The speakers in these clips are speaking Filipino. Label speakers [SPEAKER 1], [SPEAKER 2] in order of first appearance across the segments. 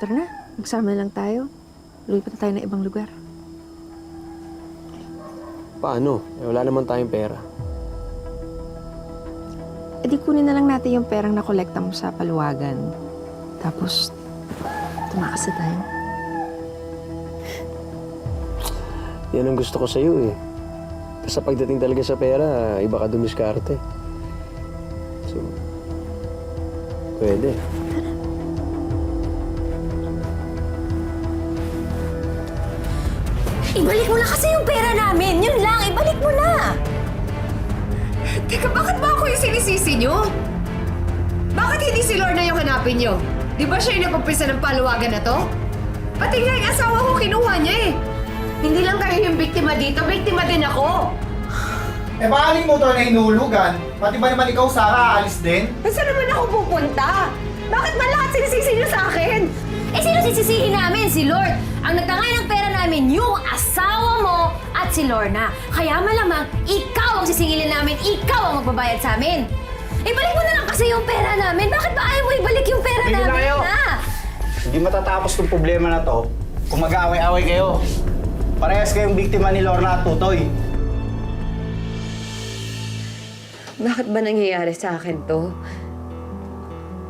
[SPEAKER 1] Tara na, magsama lang tayo. Lumipat na tayo ng ibang lugar.
[SPEAKER 2] Paano? Wala naman tayong pera.
[SPEAKER 1] E di kunin na lang natin yung perang nakolekta mo sa paluwagan. Tapos, tumakas na tayo.
[SPEAKER 2] Yan ang gusto ko sa'yo eh. Basta pagdating talaga sa pera, iba ka dumiskarte. So, pwede.
[SPEAKER 3] Ibalik mo na kasi yung pera namin. Yun lang, ibalik mo na.
[SPEAKER 4] Teka, bakit ba ako yung sinisisi nyo? Bakit hindi si Lorna yung hanapin nyo? Di ba siya yung nagpapisa ng paluwagan na to? Pati nga yung asawa ko kinuha niya eh. Hindi lang kayo yung biktima dito, biktima din ako.
[SPEAKER 5] Eh baka aling motor na hinulugan? Pati ba naman ikaw, Sarah, aalis din?
[SPEAKER 4] Saan naman ako pupunta? Bakit ba lahat sinisisi nyo sa akin?
[SPEAKER 3] Eh, sino sisisihin namin? Si Lord. Ang nagtangay ng pera namin, yung asawa mo at si Lorna. Kaya malamang, ikaw ang sisingilin namin, ikaw ang magbabayad sa amin. Ibalik mo na lang kasi yung pera namin. Bakit ba ayaw mo ibalik yung pera
[SPEAKER 5] Tigil na
[SPEAKER 3] namin?
[SPEAKER 5] kayo.
[SPEAKER 3] Ha?
[SPEAKER 5] Hindi matatapos tong problema na to kung mag-aaway-away kayo. Parehas kayong biktima ni Lorna at Tutoy.
[SPEAKER 6] Bakit ba nangyayari sa akin to?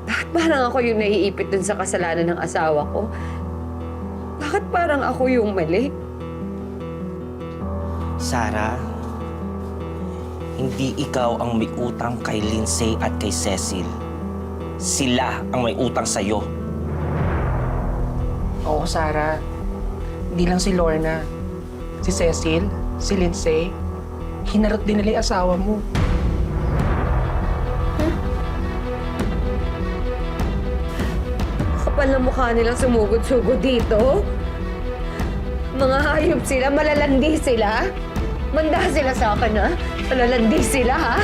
[SPEAKER 6] Bakit parang ako yung naiipit dun sa kasalanan ng asawa ko? Bakit parang ako yung mali?
[SPEAKER 7] Sarah, hindi ikaw ang may utang kay Lindsay at kay Cecil. Sila ang may utang sa'yo.
[SPEAKER 8] Oo, Sarah. Hindi lang si Lorna. Si Cecil, si Lindsay, hinarot din nila yung asawa mo.
[SPEAKER 6] Kapal na mukha nilang sumugod-sugod dito. Mga hayop sila, malalandi sila. Manda sila sa akin, ha? Malalandi sila, ha?